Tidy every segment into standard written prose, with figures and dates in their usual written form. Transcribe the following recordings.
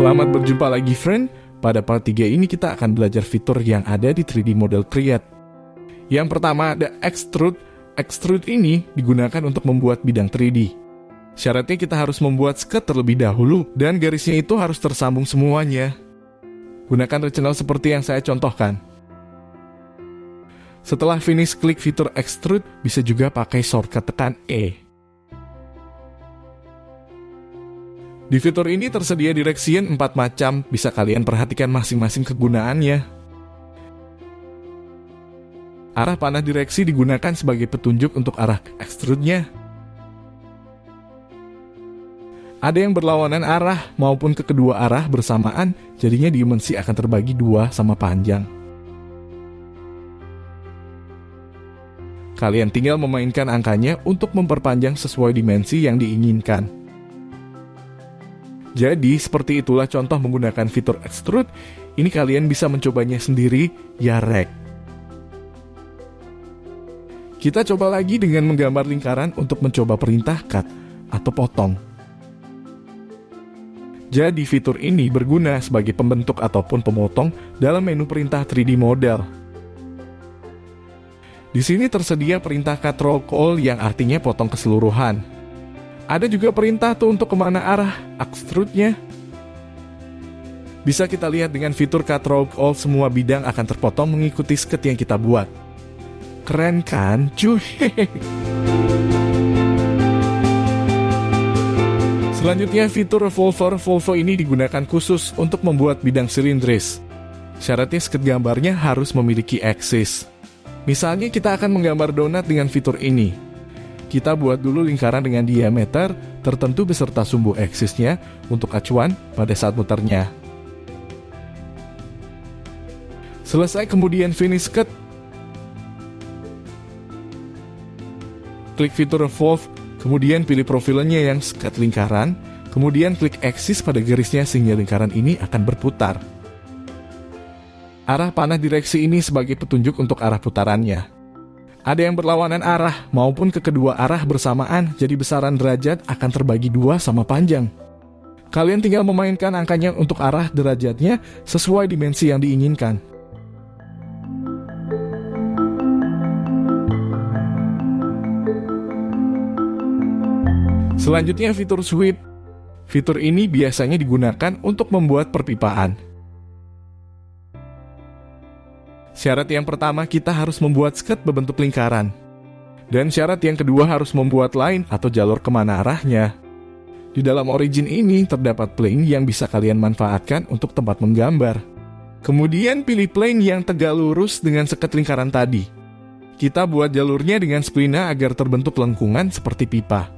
Selamat berjumpa lagi friend. Pada part 3 ini kita akan belajar fitur yang ada di 3D Model Create. Yang pertama ada Extrude. Extrude ini digunakan untuk membuat bidang 3D. Syaratnya kita harus membuat sketch terlebih dahulu dan garisnya itu harus tersambung semuanya. Gunakan channel seperti yang saya contohkan. Setelah finish, klik fitur Extrude, bisa juga pakai shortcut tekan E. Di fitur ini tersedia direction 4 macam, bisa kalian perhatikan masing-masing kegunaannya. Arah panah direksi digunakan sebagai petunjuk untuk arah extrude-nya. Ada yang berlawanan arah maupun ke kedua arah bersamaan, jadinya dimensi akan terbagi 2 sama panjang. Kalian tinggal memainkan angkanya untuk memperpanjang sesuai dimensi yang diinginkan. Jadi, seperti itulah contoh menggunakan fitur Extrude. Ini kalian bisa mencobanya sendiri, ya rek. Kita coba lagi dengan menggambar lingkaran untuk mencoba perintah cut atau potong. Jadi, fitur ini berguna sebagai pembentuk ataupun pemotong dalam menu perintah 3D Model. Di sini tersedia perintah cut roll all yang artinya potong keseluruhan. Ada juga perintah tuh untuk kemana arah extrude-nya. Bisa kita lihat dengan fitur cut roll all, semua bidang akan terpotong mengikuti sketch yang kita buat. Keren kan, cuy? Selanjutnya fitur revolver. Revolver ini digunakan khusus untuk membuat bidang silindris. Syaratnya sketch gambarnya harus memiliki aksis. Misalnya kita akan menggambar donat dengan fitur ini. Kita buat dulu lingkaran dengan diameter tertentu beserta sumbu aksisnya untuk acuan pada saat muternya. Selesai, kemudian finish cut. Klik fitur revolve, kemudian pilih profilnya yang sketch lingkaran, kemudian klik aksis pada garisnya sehingga lingkaran ini akan berputar. Arah panah direksi ini sebagai petunjuk untuk arah putarannya. Ada yang berlawanan arah maupun ke kedua arah bersamaan, jadi besaran derajat akan terbagi 2 sama panjang. Kalian tinggal memainkan angkanya untuk arah derajatnya sesuai dimensi yang diinginkan. Selanjutnya fitur sweep. Fitur ini biasanya digunakan untuk membuat perpipaan. Syarat yang pertama, kita harus membuat sketch berbentuk lingkaran. Dan syarat yang kedua harus membuat line atau jalur kemana arahnya. Di dalam Origin ini terdapat plane yang bisa kalian manfaatkan untuk tempat menggambar. Kemudian pilih plane yang tegak lurus dengan sketch lingkaran tadi. Kita buat jalurnya dengan splina agar terbentuk lengkungan seperti pipa.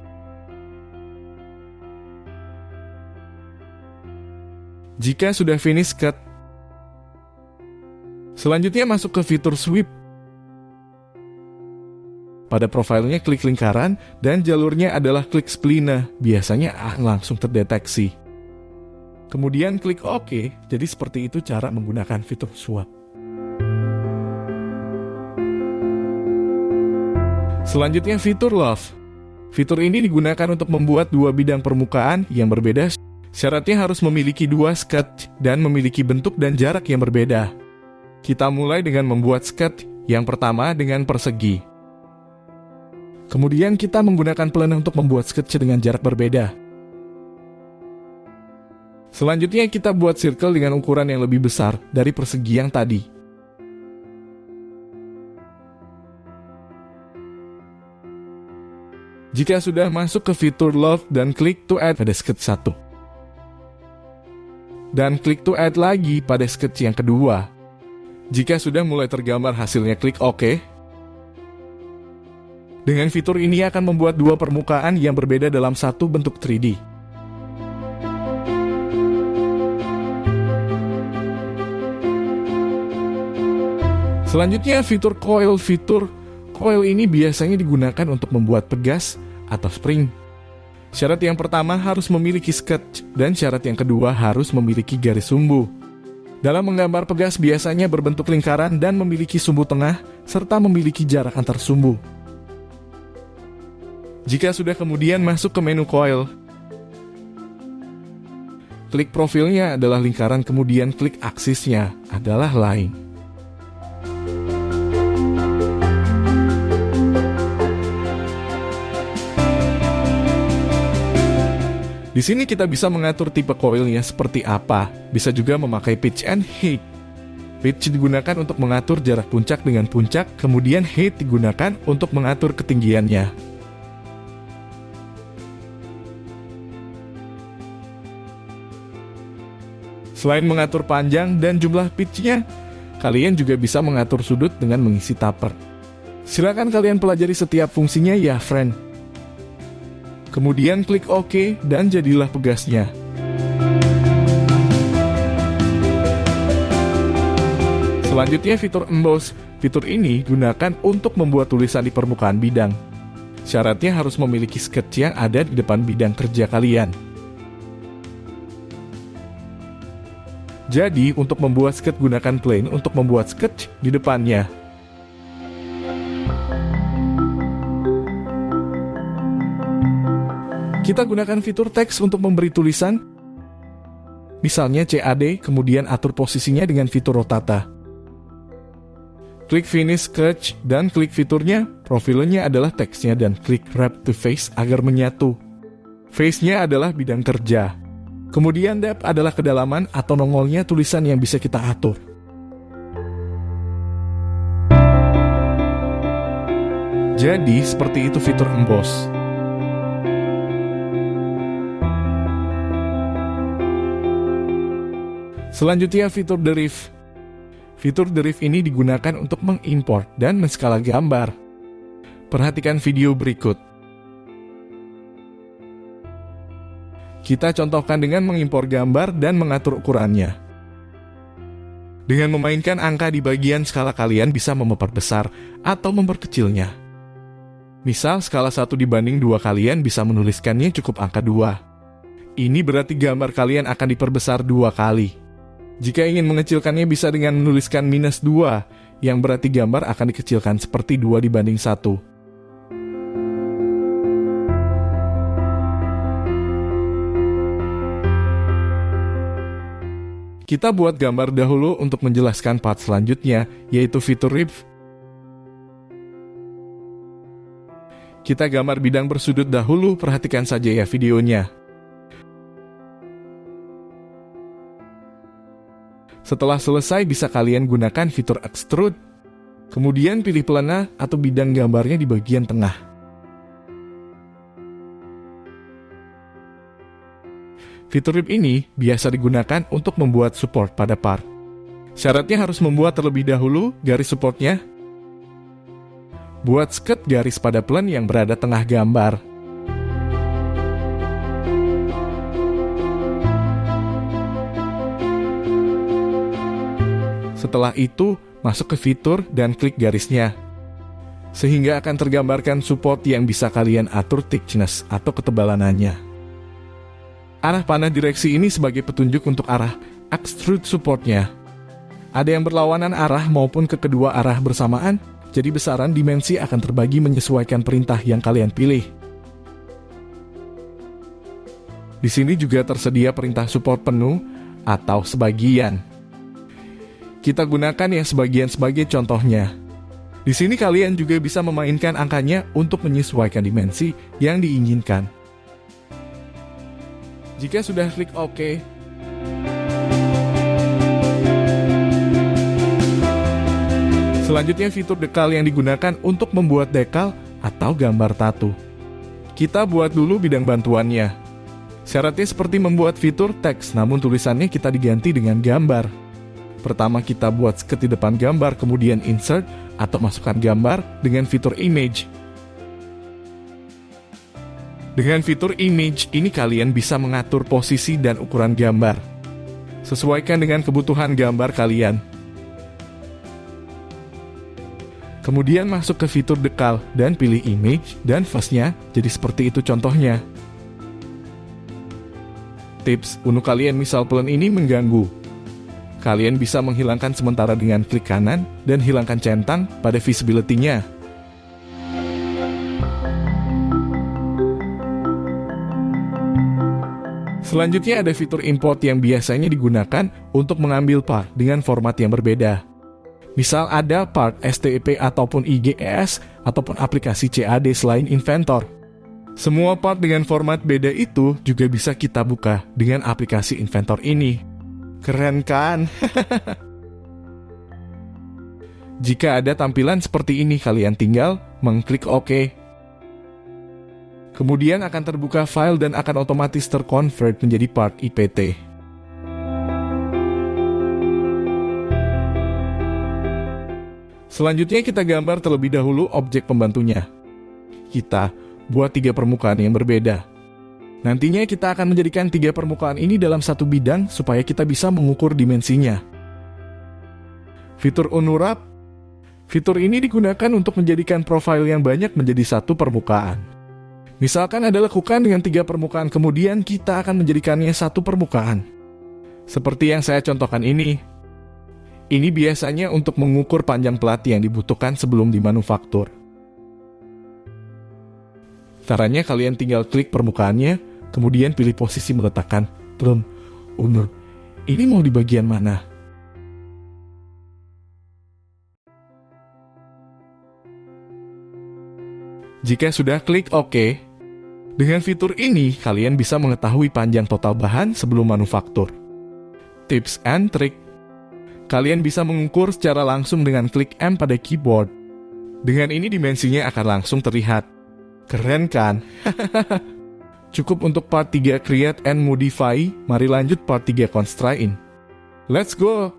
Jika sudah finish cut, selanjutnya masuk ke fitur sweep. Pada profilnya klik lingkaran dan jalurnya adalah klik splina, biasanya langsung terdeteksi. Kemudian klik OK, jadi seperti itu cara menggunakan fitur sweep. Selanjutnya fitur love. Fitur ini digunakan untuk membuat 2 bidang permukaan yang berbeda. Syaratnya harus memiliki 2 sketch dan memiliki bentuk dan jarak yang berbeda. Kita mulai dengan membuat sketch yang pertama dengan persegi. Kemudian kita menggunakan plane untuk membuat sketch dengan jarak berbeda. Selanjutnya kita buat circle dengan ukuran yang lebih besar dari persegi yang tadi. Jika sudah masuk ke fitur love dan klik to add pada sketch 1. Dan klik to add lagi pada sketch yang kedua. Jika sudah mulai tergambar hasilnya, klik OK. Dengan fitur ini akan membuat 2 permukaan yang berbeda dalam satu bentuk 3D. Selanjutnya fitur coil. Fitur coil ini biasanya digunakan untuk membuat pegas atau spring. Syarat yang pertama harus memiliki sketch dan syarat yang kedua harus memiliki garis sumbu. Dalam menggambar pegas biasanya berbentuk lingkaran dan memiliki sumbu tengah, serta memiliki jarak antar sumbu. Jika sudah kemudian masuk ke menu coil. Klik profilnya adalah lingkaran, kemudian klik aksisnya adalah line. Di sini kita bisa mengatur tipe coilnya seperti apa. Bisa juga memakai pitch and height. Pitch digunakan untuk mengatur jarak puncak dengan puncak, kemudian height digunakan untuk mengatur ketinggiannya. Selain mengatur panjang dan jumlah pitch-nya, kalian juga bisa mengatur sudut dengan mengisi taper. Silakan kalian pelajari setiap fungsinya ya, friend. Kemudian klik OK dan jadilah pegasnya. Selanjutnya fitur emboss. Fitur ini gunakan untuk membuat tulisan di permukaan bidang. Syaratnya harus memiliki sketch yang ada di depan bidang kerja kalian. Jadi, untuk membuat sketch gunakan plane untuk membuat sketch di depannya. Kita gunakan fitur teks untuk memberi tulisan, misalnya CAD, kemudian atur posisinya dengan fitur rotata. Klik Finish Sketch dan klik fiturnya, profilnya adalah teksnya dan klik Wrap to Face agar menyatu. Face-nya adalah bidang kerja. Kemudian depth adalah kedalaman atau nongolnya tulisan yang bisa kita atur. Jadi, seperti itu fitur emboss. Selanjutnya fitur Derive. Fitur Derive ini digunakan untuk mengimport dan menskala gambar. Perhatikan video berikut. Kita contohkan dengan mengimpor gambar dan mengatur ukurannya. Dengan memainkan angka di bagian skala, kalian bisa memperbesar atau memperkecilnya. Misal skala 1:2 kalian bisa menuliskannya cukup angka 2. Ini berarti gambar kalian akan diperbesar 2 kali. Jika ingin mengecilkannya bisa dengan menuliskan -2, yang berarti gambar akan dikecilkan seperti 2:1. Kita buat gambar dahulu untuk menjelaskan part selanjutnya, yaitu fitur Riv. Kita gambar bidang bersudut dahulu, perhatikan saja ya videonya. Setelah selesai, bisa kalian gunakan fitur Extrude. Kemudian pilih pelana atau bidang gambarnya di bagian tengah. Fitur Rip ini biasa digunakan untuk membuat support pada part. Syaratnya harus membuat terlebih dahulu garis supportnya. Buat sket garis pada plan yang berada tengah gambar. Setelah itu, masuk ke fitur dan klik garisnya. Sehingga akan tergambarkan support yang bisa kalian atur thickness atau ketebalannya. Arah panah direksi ini sebagai petunjuk untuk arah extrude supportnya. Ada yang berlawanan arah maupun ke kedua arah bersamaan, jadi besaran dimensi akan terbagi menyesuaikan perintah yang kalian pilih. Di sini juga tersedia perintah support penuh atau sebagian. Kita gunakan yang sebagian sebagai contohnya. Di sini kalian juga bisa memainkan angkanya untuk menyesuaikan dimensi yang diinginkan. Jika sudah klik OK, selanjutnya fitur dekal yang digunakan untuk membuat dekal atau gambar tato. Kita buat dulu bidang bantuannya. Syaratnya seperti membuat fitur teks, namun tulisannya kita diganti dengan gambar. Pertama kita buat sket di depan gambar, kemudian insert atau masukkan gambar dengan fitur image. Dengan fitur image ini kalian bisa mengatur posisi dan ukuran gambar. Sesuaikan dengan kebutuhan gambar kalian. Kemudian masuk ke fitur dekal dan pilih image dan face-nya, jadi seperti itu contohnya. Tips, untuk kalian misal plan ini mengganggu. Kalian bisa menghilangkan sementara dengan klik kanan dan hilangkan centang pada visibility-nya. Selanjutnya ada fitur import yang biasanya digunakan untuk mengambil part dengan format yang berbeda. Misal ada part STP ataupun IGS ataupun aplikasi CAD selain Inventor. Semua part dengan format beda itu juga bisa kita buka dengan aplikasi Inventor ini. Keren kan? Jika ada tampilan seperti ini, kalian tinggal mengklik OK. Kemudian akan terbuka file dan akan otomatis terconvert menjadi part IPT. Selanjutnya kita gambar terlebih dahulu objek pembantunya. Kita buat 3 permukaan yang berbeda. Nantinya kita akan menjadikan 3 permukaan ini dalam satu bidang supaya kita bisa mengukur dimensinya. Fitur Unwrap. Fitur ini digunakan untuk menjadikan profil yang banyak menjadi satu permukaan. Misalkan ada lekukan dengan 3 permukaan, kemudian kita akan menjadikannya satu permukaan. Seperti yang saya contohkan ini. Ini biasanya untuk mengukur panjang pelati yang dibutuhkan sebelum dimanufaktur. Caranya kalian tinggal klik permukaannya, kemudian pilih posisi meletakkan. Unur. Ini mau di bagian mana? Jika sudah klik OK, dengan fitur ini kalian bisa mengetahui panjang total bahan sebelum manufaktur. Tips and trick. Kalian bisa mengukur secara langsung dengan klik M pada keyboard. Dengan ini dimensinya akan langsung terlihat. Keren kan? Cukup untuk part 3 create and modify, mari lanjut part 3 constraint. Let's go!